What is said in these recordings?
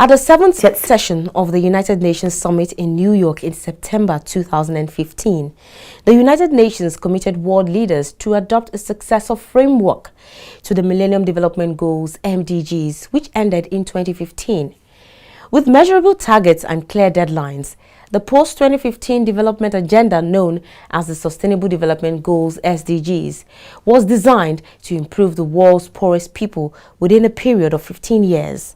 At the 70th session of the United Nations Summit in New York in September 2015, the United Nations committed world leaders to adopt a successor framework to the Millennium Development Goals (MDGs), which ended in 2015. With measurable targets and clear deadlines, the post-2015 development agenda, known as the Sustainable Development Goals (SDGs), was designed to improve the world's poorest people within a period of 15 years.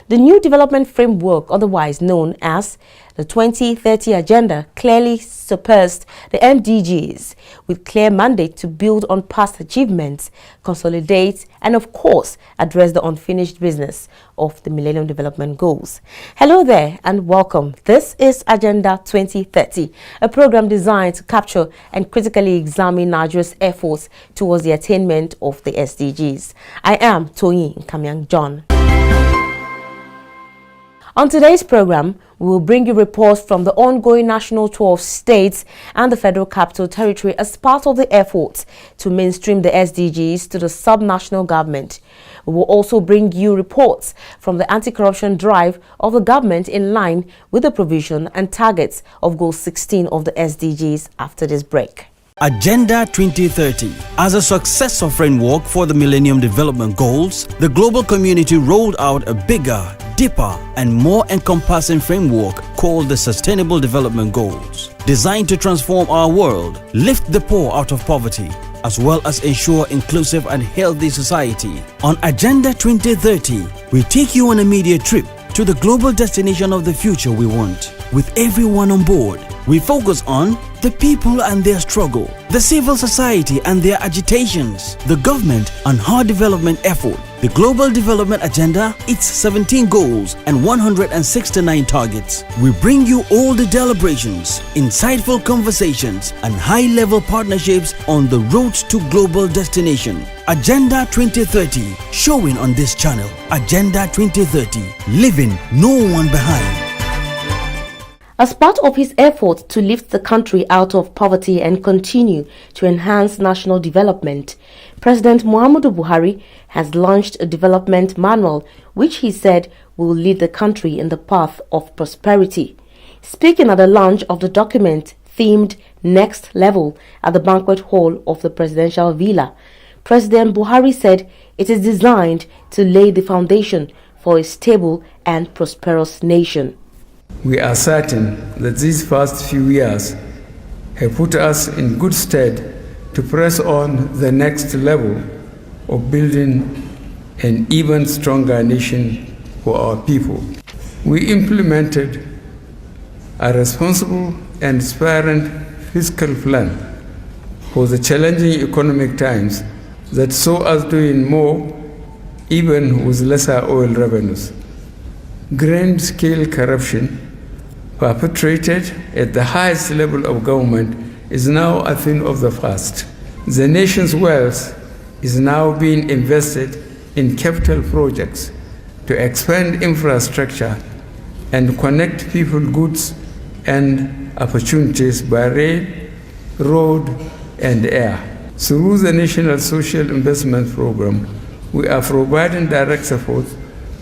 The new development framework, otherwise known as the 2030 Agenda, clearly surpassed the MDGs with clear mandate to build on past achievements, consolidate, and of course, address the unfinished business of the Millennium Development Goals. Hello there and welcome. This is Agenda 2030, a program designed to capture and critically examine Nigeria's efforts towards the attainment of the SDGs. I am Toyin Kamyang John. On today's program, we will bring you reports from the ongoing national tour of states and the Federal Capital Territory as part of the efforts to mainstream the SDGs to the sub-national government. We will also bring you reports from the anti-corruption drive of the government in line with the provision and targets of Goal 16 of the SDGs after this break. Agenda 2030. As a successor framework for the Millennium Development Goals, the global community rolled out a bigger, deeper, and more encompassing framework called the Sustainable Development Goals, designed to transform our world, lift the poor out of poverty, as well as ensure inclusive and healthy society. On Agenda 2030, we take you on a media trip to the global destination of the future we want. With everyone on board, we focus on the people and their struggle, the civil society and their agitations, the government and her development effort, the Global Development Agenda, its 17 goals and 169 targets. We bring you all the deliberations, insightful conversations and high-level partnerships on the road to global destination. Agenda 2030, showing on this channel. Agenda 2030, leaving no one behind. As part of his effort to lift the country out of poverty and continue to enhance national development, President Muhammadu Buhari has launched a development manual which he said will lead the country in the path of prosperity. Speaking at the launch of the document themed Next Level at the banquet hall of the presidential villa, President Buhari said it is designed to lay the foundation for a stable and prosperous nation. We are certain that these past few years have put us in good stead to press on the next level of building an even stronger nation for our people. We implemented a responsible and transparent fiscal plan for the challenging economic times that saw us doing more even with lesser oil revenues. Grand-scale corruption perpetrated at the highest level of government is now a thing of the past. The nation's wealth is now being invested in capital projects to expand infrastructure and connect people, goods, and opportunities by rail, road, and air. Through the National Social Investment Program, we are providing direct support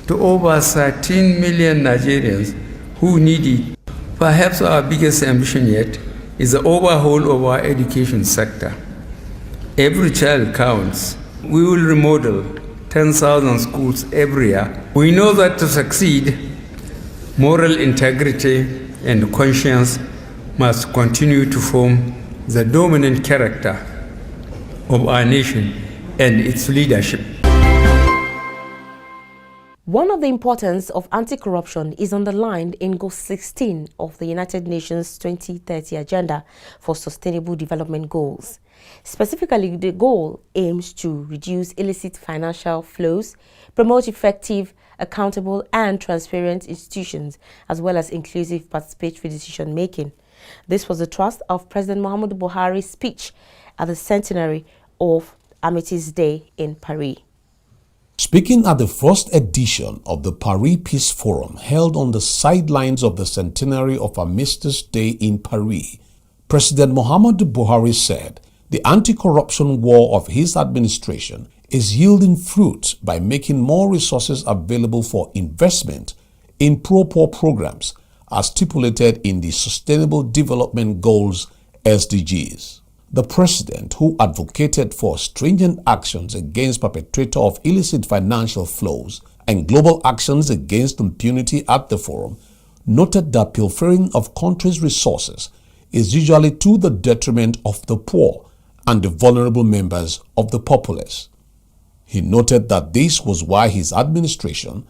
to over 13 million Nigerians who need it. Perhaps our biggest ambition yet is the overhaul of our education sector. Every child counts. We will remodel 10,000 schools every year. We know that to succeed, moral integrity and conscience must continue to form the dominant character of our nation and its leadership. One of the importance of anti-corruption is underlined in Goal 16 of the United Nations 2030 Agenda for Sustainable Development Goals. Specifically, the goal aims to reduce illicit financial flows, promote effective, accountable and transparent institutions, as well as inclusive participatory decision-making. This was the thrust of President Muhammadu Buhari's speech at the centenary of Armistice Day in Paris. Speaking at the first edition of the Paris Peace Forum held on the sidelines of the centenary of Armistice Day in Paris, President Muhammadu Buhari said the anti-corruption war of his administration is yielding fruit by making more resources available for investment in pro-poor programs as stipulated in the Sustainable Development Goals SDGs. The president, who advocated for stringent actions against perpetrators of illicit financial flows and global actions against impunity at the forum, noted that pilfering of countries' resources is usually to the detriment of the poor and the vulnerable members of the populace. He noted that this was why his administration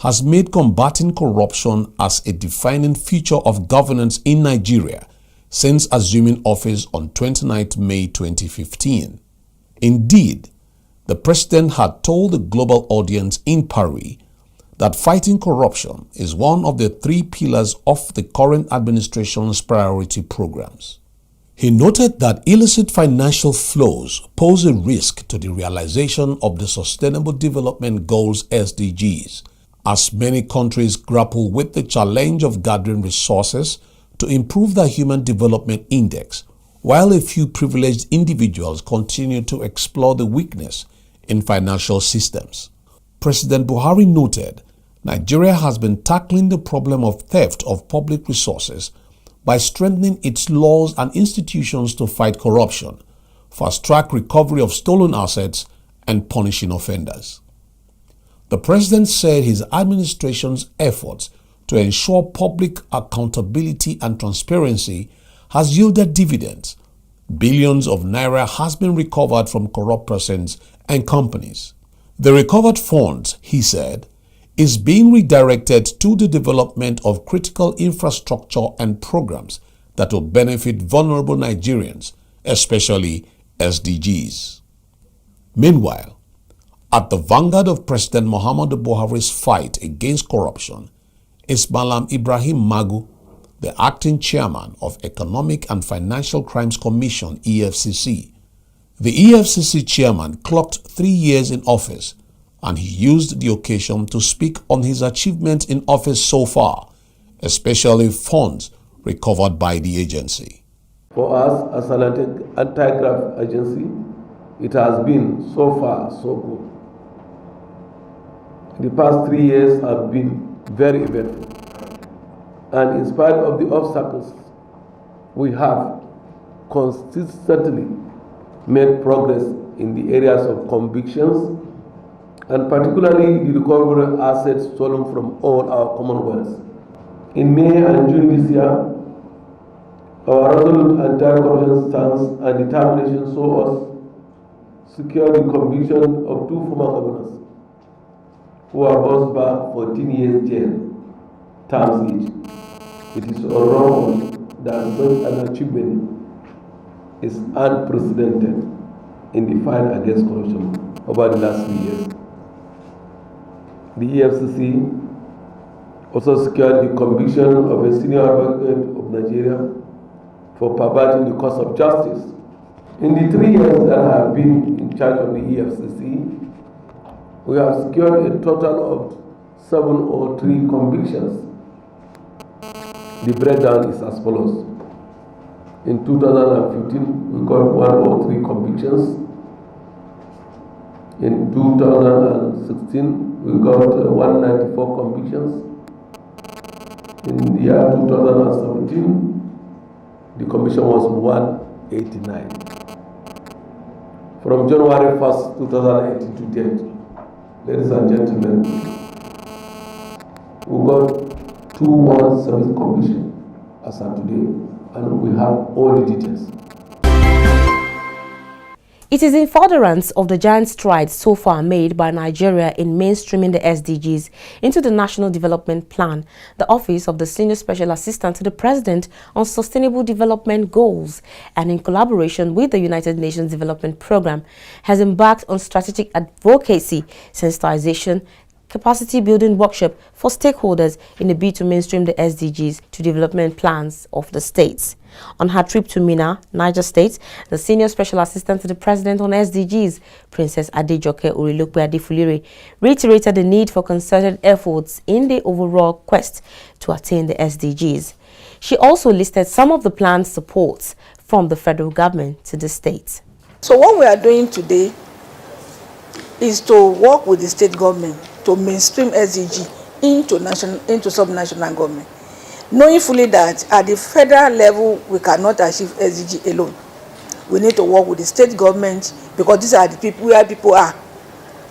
has made combating corruption as a defining feature of governance in Nigeria since assuming office on 29 May 2015. Indeed, the president had told the global audience in Paris that fighting corruption is one of the 3 pillars of the current administration's priority programs. He noted that illicit financial flows pose a risk to the realization of the Sustainable Development Goals SDGs, as many countries grapple with the challenge of gathering resources to improve their Human Development Index, while a few privileged individuals continue to explore the weakness in financial systems. President Buhari noted Nigeria has been tackling the problem of theft of public resources by strengthening its laws and institutions to fight corruption, fast-track recovery of stolen assets, and punishing offenders. The president said his administration's efforts to ensure public accountability and transparency has yielded dividends. Billions of naira has been recovered from corrupt persons and companies. The recovered funds, he said, is being redirected to the development of critical infrastructure and programs that will benefit vulnerable Nigerians, especially SDGs. Meanwhile, at the vanguard of President Muhammadu Buhari's fight against corruption is Malam Ibrahim Magu, the acting chairman of Economic and Financial Crimes Commission (EFCC). The EFCC chairman clocked 3 years in office, and he used the occasion to speak on his achievements in office so far, especially funds recovered by the agency. For us as an anti-graft agency, it has been so far so good. The past 3 years have been very eventful, and in spite of the obstacles, we have consistently made progress in the areas of convictions, and particularly the recovery of assets stolen from all our commonwealths. In May and June this year, our resolute anti-corruption stance and determination saw us secure the conviction of 2 former governors who are both back 14 years jail terms each. It is unlawful that such an achievement is unprecedented in the fight against corruption over the last 3 years. The EFCC also secured the conviction of a senior advocate of Nigeria for perverting the course of justice. In the 3 years that I have been in charge of the EFCC, we have secured a total of 703 convictions. The breakdown is as follows. In 2015, we got 103 convictions. In 2016, we got 194 convictions. In the year 2017, the conviction was 189. From January 1st, 2018 to date, ladies and gentlemen, we got 217 convictions as of today, and we have all the details. It is in furtherance of the giant strides so far made by Nigeria in mainstreaming the SDGs into the National Development Plan, the Office of the Senior Special Assistant to the President on Sustainable Development Goals, and in collaboration with the United Nations Development Programme, has embarked on strategic advocacy, sensitization, capacity building workshop for stakeholders in the bid to mainstream the SDGs to development plans of the states. On her trip to Minna, Niger State, the Senior Special Assistant to the President on SDGs, Princess Adejoke Orilokwe Adefulire, reiterated the need for concerted efforts in the overall quest to attain the SDGs. She also listed some of the planned supports from the federal government to the states. So what we are doing today is to work with the state government to mainstream SDG into sub-national government, knowing fully that at the federal level we cannot achieve SDG alone. We need to work with the state government, because these are the people where people are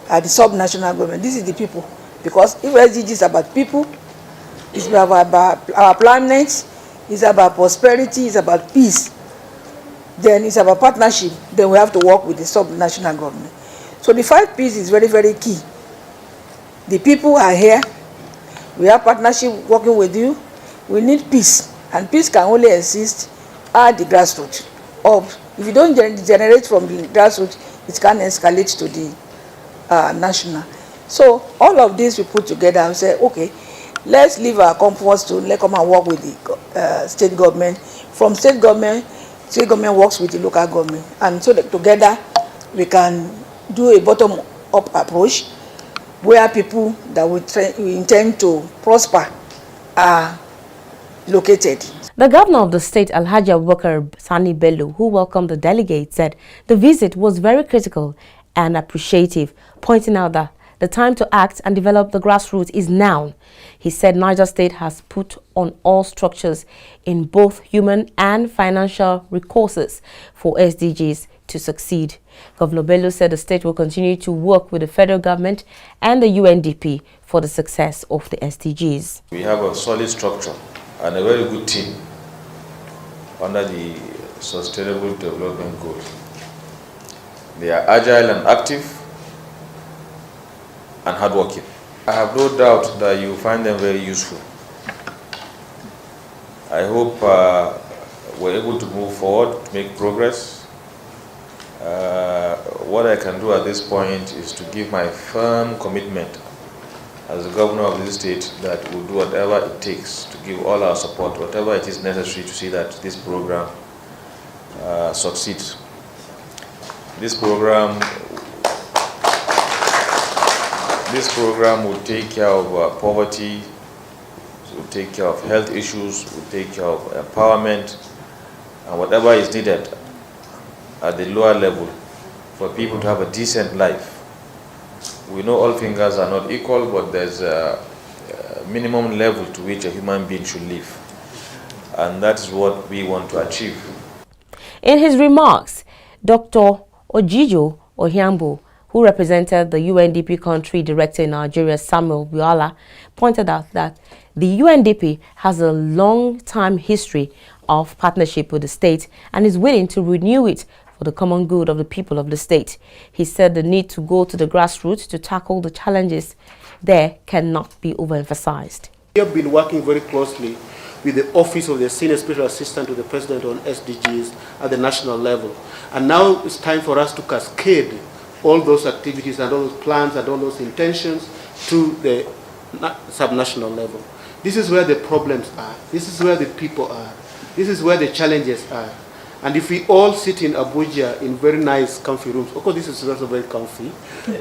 at the sub-national government. This is the people, because if SDG is about people, it's about our planet, it's about prosperity, it's about peace, then it's about partnership, then we have to work with the sub-national government. So the 5 P's is very, very key. The people are here, we have partnership working with you, we need peace, and peace can only exist at the grassroots. If you don't generate from the grassroots, it can escalate to the national. So all of this we put together and say, okay, let's leave our comfort zone, let's come and work with the state government. From state government works with the local government, and so that together we can do a bottom-up approach where people that we intend to prosper are located. The governor of the state, Alhaji Abubakar Sani Bello, who welcomed the delegates, said the visit was very critical and appreciative, pointing out that the time to act and develop the grassroots is now. He said Niger State has put on all structures in both human and financial resources for SDGs to succeed. Governor Bello said the state will continue to work with the federal government and the UNDP for the success of the SDGs. We have a solid structure and a very good team under the Sustainable Development Goals. They are agile and active and hardworking. I have no doubt that you find them very useful. I hope we're able to move forward, to make progress. What I can do at this point is to give my firm commitment as the governor of this state that we'll do whatever it takes to give all our support, whatever it is necessary to see that this program succeeds. This program will take care of poverty, will take care of health issues, will take care of empowerment, and whatever is needed at the lower level for people to have a decent life. We know all fingers are not equal, but there's a minimum level to which a human being should live. And that's what we want to achieve. In his remarks, Dr. Ojijo Ohiambo, who represented the UNDP country director in Nigeria, Samuel Buala, pointed out that the UNDP has a long-time history of partnership with the state and is willing to renew it for the common good of the people of the state. He said the need to go to the grassroots to tackle the challenges there cannot be overemphasized. We have been working very closely with the Office of the Senior Special Assistant to the President on SDGs at the national level. And now it's time for us to cascade all those activities and all those plans and all those intentions to the subnational level. This is where the problems are. This is where the people are. This is where the challenges are. And if we all sit in Abuja in very nice, comfy rooms, of course this is also very comfy,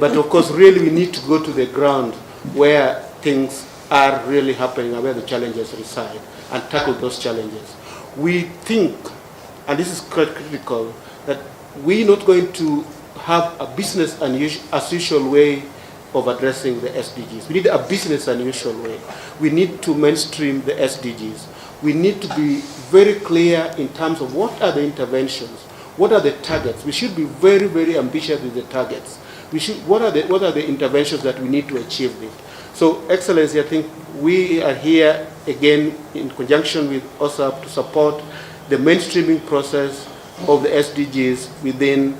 but of course really we need to go to the ground where things are really happening and where the challenges reside and tackle those challenges. We think, and this is quite critical, that we're not going to have a business as usual way of addressing the SDGs. We need a business as usual way. We need to mainstream the SDGs. We need to be very clear in terms of what are the interventions, what are the targets. We should be very, very ambitious with the targets. What are the interventions that we need to achieve this? So, Excellency, I think we are here again in conjunction with OSAP to support the mainstreaming process of the SDGs within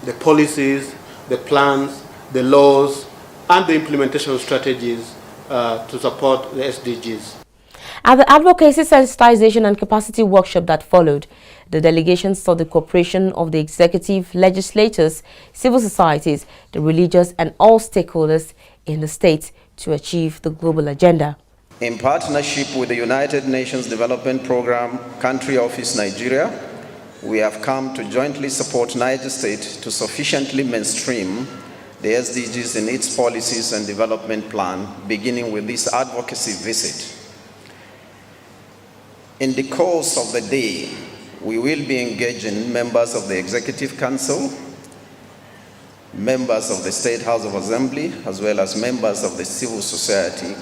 the policies, the plans, the laws, and the implementation strategies to support the SDGs. At the Advocacy, Sensitization and Capacity Workshop that followed, the delegation sought the cooperation of the executive, legislators, civil societies, the religious and all stakeholders in the state to achieve the global agenda. In partnership with the United Nations Development Programme, Country Office Nigeria, we have come to jointly support Niger State to sufficiently mainstream the SDGs in its policies and development plan, beginning with this advocacy visit. In the course of the day, we will be engaging members of the Executive Council, members of the State House of Assembly, as well as members of the civil society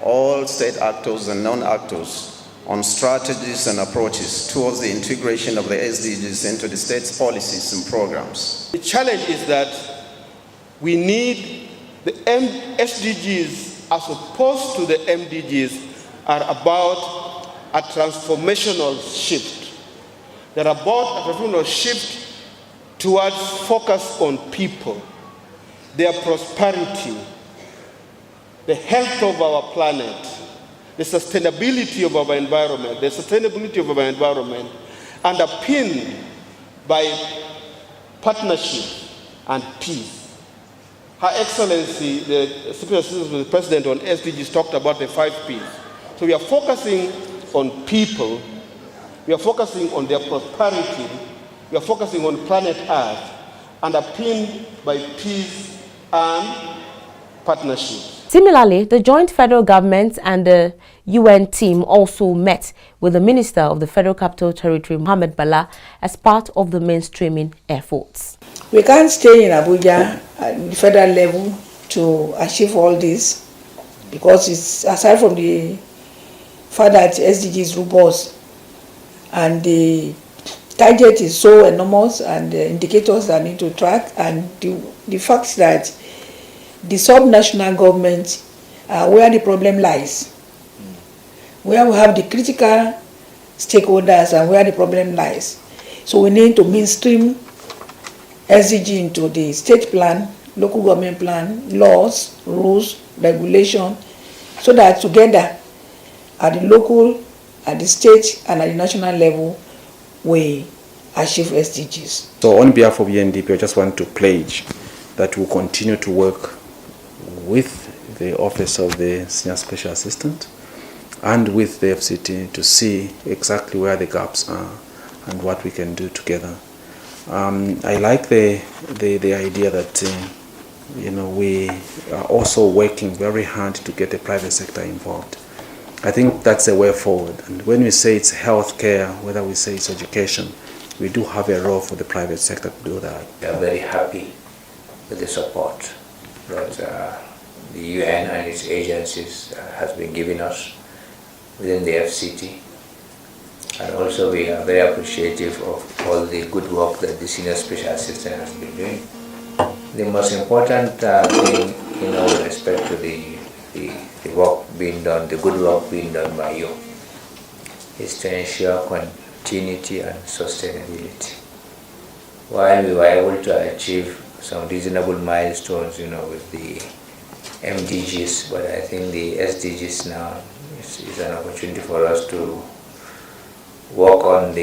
all state actors and non-actors on strategies and approaches towards the integration of the SDGs into the state's policies and programs. The challenge is that we need the SDGs as opposed to the MDGs are about a transformational shift. They're about a transformational shift towards focus on people, their prosperity, the health of our planet, the sustainability of our environment, underpinned by partnership and peace. Her Excellency, the Special Assistant to the President on SDGs, talked about the 5 Ps. So we are focusing on people, we are focusing on their prosperity, we are focusing on planet Earth, underpinned by peace and partnership. Similarly, the joint federal government and the UN team also met with the Minister of the Federal Capital Territory, Mohammed Bala, as part of the mainstreaming efforts. We can't stay in Abuja at the federal level to achieve all this, because it's, aside from the fact that SDG is robust and the target is so enormous and the indicators that need to track, and the fact that the sub-national government where the problem lies, where we have the critical stakeholders and where the problem lies. So we need to mainstream SDG into the state plan, local government plan, laws, rules, regulation, so that together at the local, at the state and at the national level we achieve SDGs. So on behalf of UNDP, I just want to pledge that we'll continue to work with the Office of the Senior Special Assistant and with the FCT to see exactly where the gaps are and what we can do together. I like the idea that we are also working very hard to get the private sector involved. I think that's the way forward. And when we say it's healthcare, whether we say it's education, we do have a role for the private sector to do that. We are very happy with the support that the UN and its agencies has been giving us within the FCT. And also we are very appreciative of all the good work that the Senior Special Assistant has been doing. The most important thing, with respect to the work being done, the good work being done by you, is to ensure continuity and sustainability. While we were able to achieve some reasonable milestones, with the MDGs, but I think the SDGs now is an opportunity for us to work on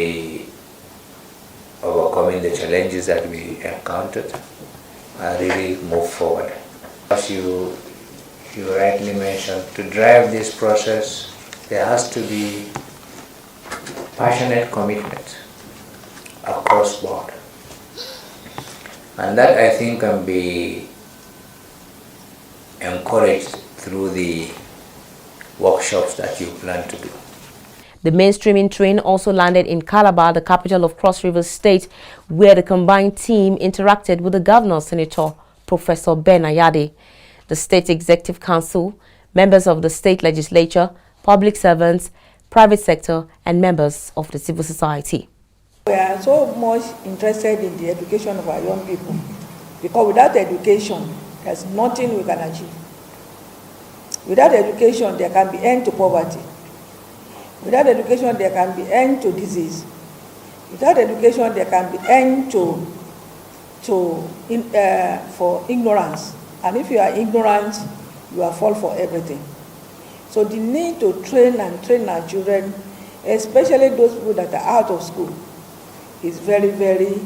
overcoming the challenges that we encountered and really move forward. As you rightly mentioned, to drive this process, there has to be passionate commitment across board. And that, I think, can be encouraged through the workshops that you plan to do. The mainstreaming train also landed in Calabar, the capital of Cross River State, where the combined team interacted with the Governor, Senator Professor Ben Ayade, the State Executive Council, members of the state legislature, public servants, private sector, and members of the civil society. We are so much interested in the education of our young people, because without education, there's nothing we can achieve. Without education, there can be end to poverty. Without education, there can be end to disease. Without education, there can be end for ignorance. And if you are ignorant, you are fall for everything. So the need to train our children, especially those people that are out of school, is very, very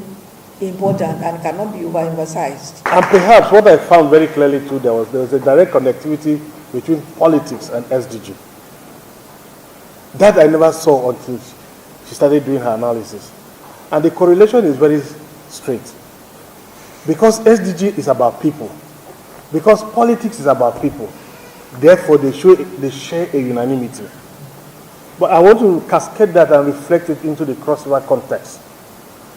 important and cannot be overemphasized. And perhaps what I found very clearly too, there was a direct connectivity between politics and SDG. That I never saw until she started doing her analysis. And the correlation is very straight. Because SDG is about people. Because politics is about people. Therefore, they share a unanimity. But I want to cascade that and reflect it into the cross-river context.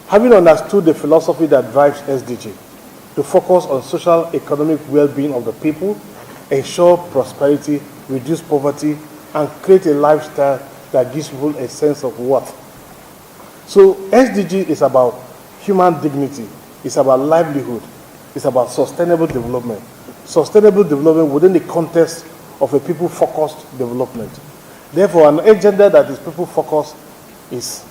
Having understood the philosophy that drives SDG, to focus on social economic well-being of the people, ensure prosperity reduce poverty, and create a lifestyle that gives people a sense of worth. So SDG is about human dignity, it's about livelihood, it's about sustainable development. Sustainable development within the context of a people-focused development. Therefore, an agenda that is people-focused is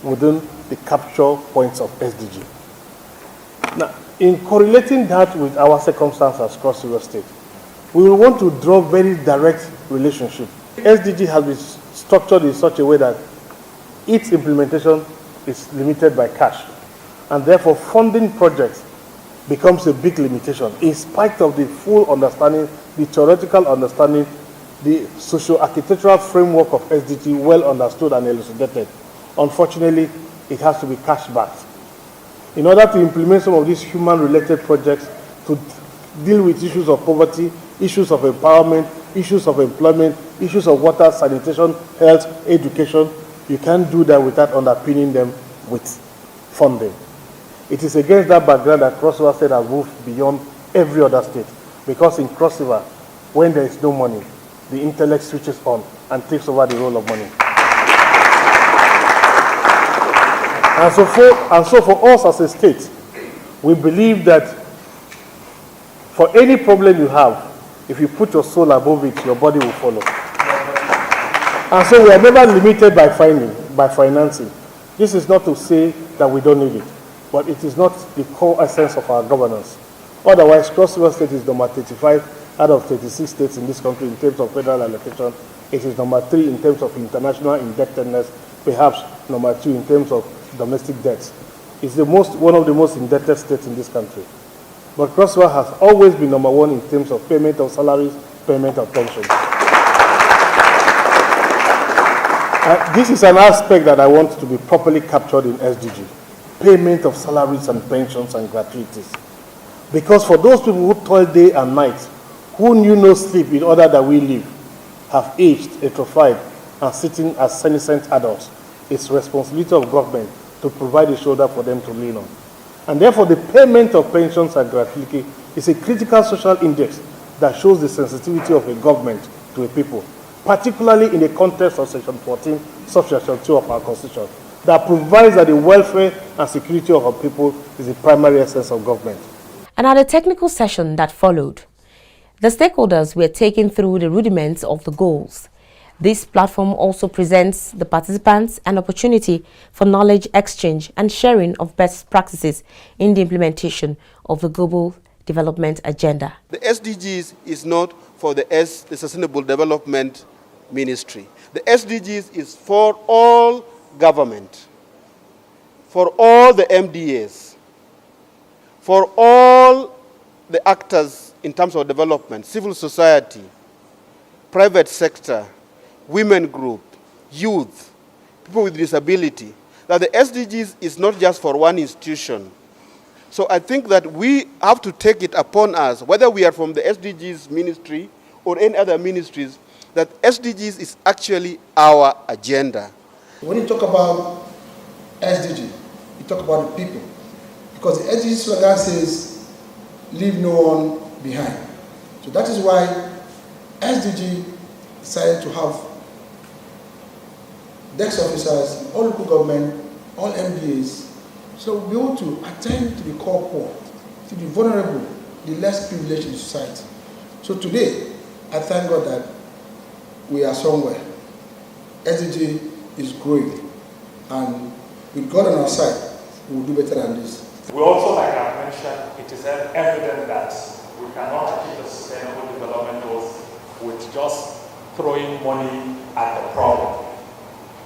within the capture points of SDG. Now, in correlating that with our circumstances across the state, we will want to draw very direct relationship. SDG has been structured in such a way that its implementation is limited by cash, and therefore funding projects becomes a big limitation in spite of the full understanding, the theoretical understanding, the socio-architectural framework of SDG well understood and elucidated. Unfortunately, it has to be cash backed. In order to implement some of these human-related projects to deal with issues of poverty, issues of empowerment, issues of employment, issues of water, sanitation, health, education, you can't do that without underpinning them with funding. It is against that background that Cross River State has moved beyond every other state, because in Cross River, when there is no money, the intellect switches on and takes over the role of money. And so for us as a state, we believe that for any problem you have, if you put your soul above it, your body will follow. And so we are never limited by financing. This is not to say that we don't need it, but it is not the core essence of our governance. Otherwise, Cross River State is number 35 out of 36 states in this country in terms of federal allocation. It is number 3 in terms of international indebtedness, perhaps number 2 in terms of domestic debts. It's one of the most indebted states in this country. But Cross River has always been number 1 in terms of payment of salaries, payment of pensions. This is an aspect that I want to be properly captured in SDG. Payment of salaries and pensions and gratuities. Because for those people who toil day and night, who knew no sleep in order that we live, have aged, atrophied, and sitting as senescent adults, it's responsibility of government to provide a shoulder for them to lean on. And therefore, the payment of pensions and gratuity is a critical social index that shows the sensitivity of a government to a people, particularly in the context of Section 14, Subsection 2 of our Constitution, that provides that the welfare and security of our people is the primary essence of government. And at a technical session that followed, the stakeholders were taken through the rudiments of the goals. This platform also presents the participants an opportunity for knowledge exchange and sharing of best practices in the implementation of the Global Development Agenda. The SDGs is not for the Sustainable Development Ministry. The SDGs is for all government, for all the MDAs, for all the actors in terms of development, civil society, private sector, women group, youth, people with disability, that the SDGs is not just for one institution. So I think that we have to take it upon us, whether we are from the SDGs ministry or any other ministries, that SDGs is actually our agenda. When you talk about SDG, you talk about the people. Because the SDG slogan says, leave no one behind. So that is why SDG decided to have desk officers, all local government, all MDAs, so we'll be able to attend to the core poor, to the vulnerable, the less privileged in society. So today, I thank God that we are somewhere. SDG is growing, and with God on our side, we will do better than this. We also, like I mentioned, it is evident that we cannot achieve the sustainable development goals with just throwing money at the problem.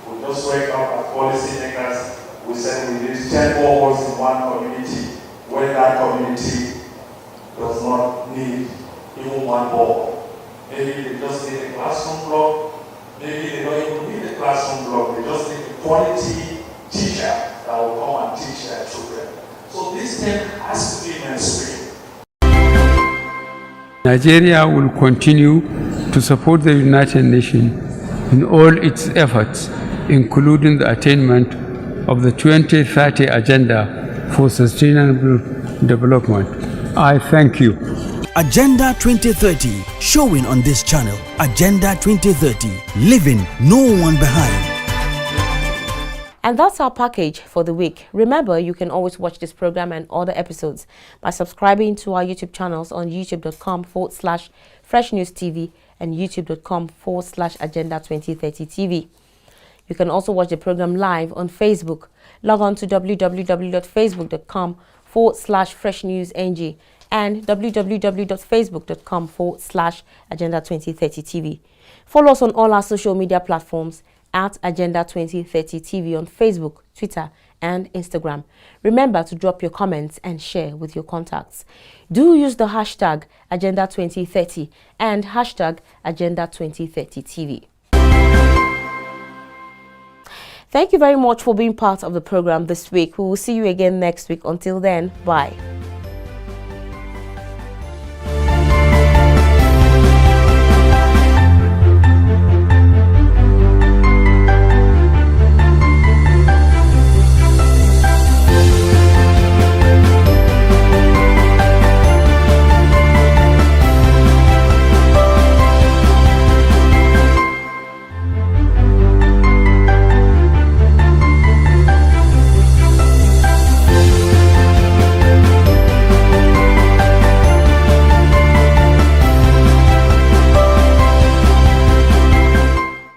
We just wake up as policy makers, we say we need 10 boreholes in one community, when that community does not need even one borehole. Maybe they just need a classroom block, maybe they don't even need a classroom block, they just need a quality teacher that will come and teach their children. So this thing has to be mainstream. Nigeria will continue to support the United Nations in all its efforts, including the attainment of the 2030 Agenda for Sustainable Development. I thank you. Agenda 2030, showing on this channel. Agenda 2030, leaving no one behind. And that's our package for the week. Remember, you can always watch this program and other episodes by subscribing to our YouTube channels on youtube.com/Fresh News TV and youtube.com/Agenda 2030 TV. You can also watch the program live on Facebook. Log on to www.facebook.com/Fresh News NG and www.facebook.com/Agenda 2030 TV. Follow us on all our social media platforms at Agenda 2030 TV on Facebook, Twitter, and Instagram. Remember to drop your comments and share with your contacts. Do use the hashtag Agenda 2030 and hashtag Agenda 2030 TV. Thank you very much for being part of the program this week. We will see you again next week. Until then, bye.